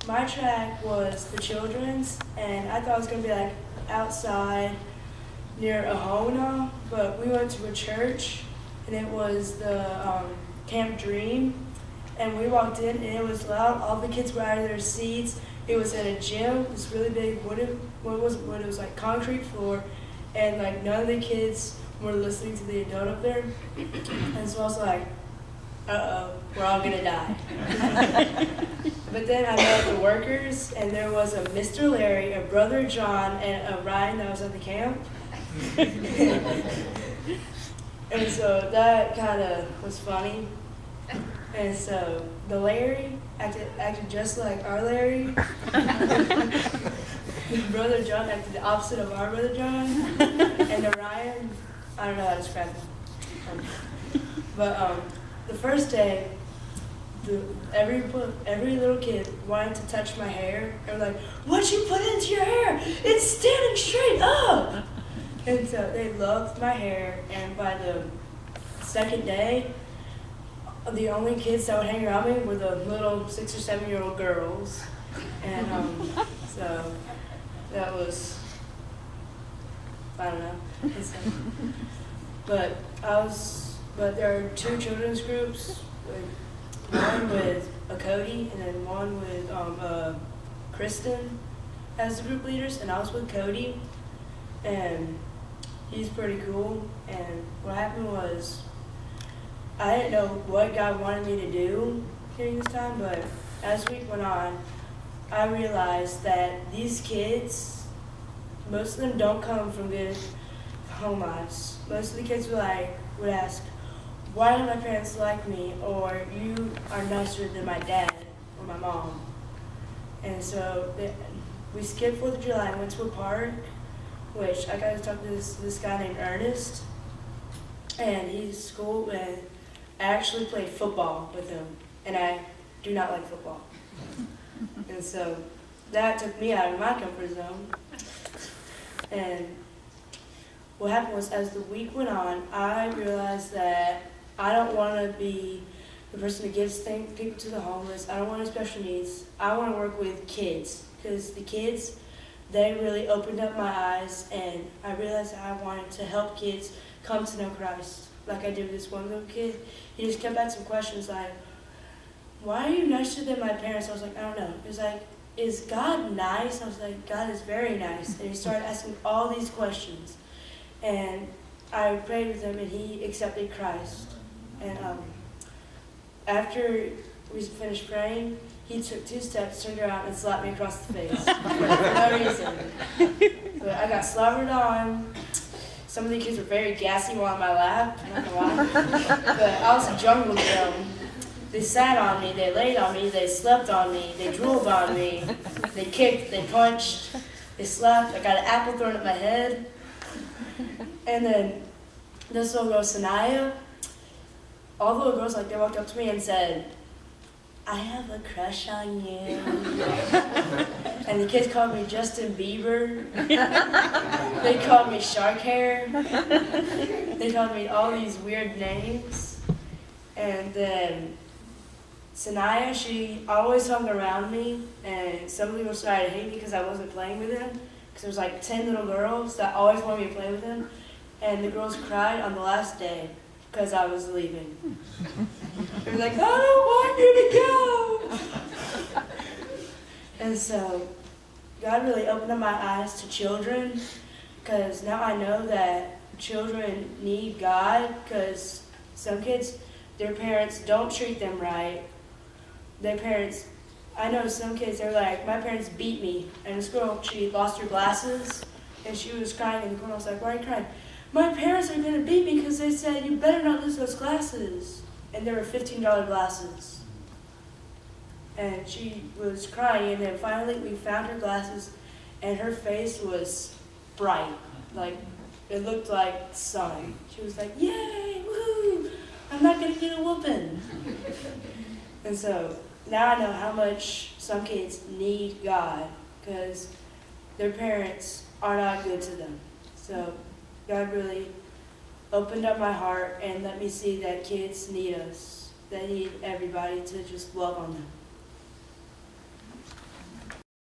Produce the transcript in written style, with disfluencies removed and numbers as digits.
my track was the children's, and I thought it was going to be like outside near a home and all, but we went to a church, and it was the Camp Dream, and we walked in, and it was loud. All the kids were out of their seats. It was in a gym, this really big wooden, well, it wasn't wood, it was like concrete floor, and like none of the kids were listening to the adult up there, and so I was like, uh-oh, we're all gonna die. But then I met the workers, and there was a Mr. Larry, a Brother John, and a Ryan that was at the camp. And so that kind of was funny. And so the Larry acted just like our Larry. Brother John acted the opposite of our Brother John. And the Ryan, I don't know how to describe him. But the first day, every little kid wanted to touch my hair. They were like, "What'd you put into your hair? It's standing straight up!" And so they loved my hair. And by the second day, the only kids that would hang around me were the little 6 or 7-year-old girls. And so that was, I don't know. But there are 2 children's groups, one with a Cody and then one with Kristen as the group leaders, and I was with Cody, and he's pretty cool. And what happened was, I didn't know what God wanted me to do during this time, but as the week went on, I realized that these kids, most of them don't come from good home lives. Most of the kids would ask, "Why don't my parents like me?" Or, "You are nicer than my dad or my mom." And so we skipped 4th of July and went to a park, which I got to talk to this guy named Ernest, and he's cool, and I actually played football with him, and I do not like football. And so that took me out of my comfort zone. And what happened was, as the week went on, I realized that I don't want to be the person who gives people to the homeless. I don't want any special needs. I want to work with kids, because the kids, they really opened up my eyes, and I realized that I wanted to help kids come to know Christ, like I did with this one little kid. He just kept asking questions like, "Why are you nicer than my parents?" I was like, "I don't know." He was like, "Is God nice?" I was like, "God is very nice." And he started asking all these questions. And I prayed with him, and he accepted Christ. And after we finished praying, he took 2 steps, turned around, and slapped me across the face for no reason. But I got slobbered on. Some of the kids were very gassy while on my lap, I'm not gonna lie. But I was a jungle gym. They sat on me, they laid on me, they slept on me, they drooled on me, they kicked, they punched, they slapped. I got an apple thrown at my head. And then this little girl, Sanaya, all the little girls, they walked up to me and said, "I have a crush on you." And the kids called me Justin Bieber. They called me Shark Hair. They called me all these weird names. And then Sanaya, she always hung around me, and some people started to hate me because I wasn't playing with them, because there was 10 little girls that always wanted me to play with them, and the girls cried on the last day because I was leaving. They were like, "I don't want you to go." And so God really opened up my eyes to children, because now I know that children need God, because some kids, their parents don't treat them right. I know some kids, they're like, "My parents beat me." And this girl, she lost her glasses, and she was crying in the corner. I was like, "Why are you crying?" "My parents are going to beat me because they said, you better not lose those glasses." And they were $15 glasses. And she was crying, and then finally we found her glasses, and her face was bright. It looked like the sun. She was like, "Yay, woohoo, I'm not going to get a whooping." And so now I know how much some kids need God, because their parents are not good to them. So God really opened up my heart and let me see that kids need us. They need everybody to just love on them.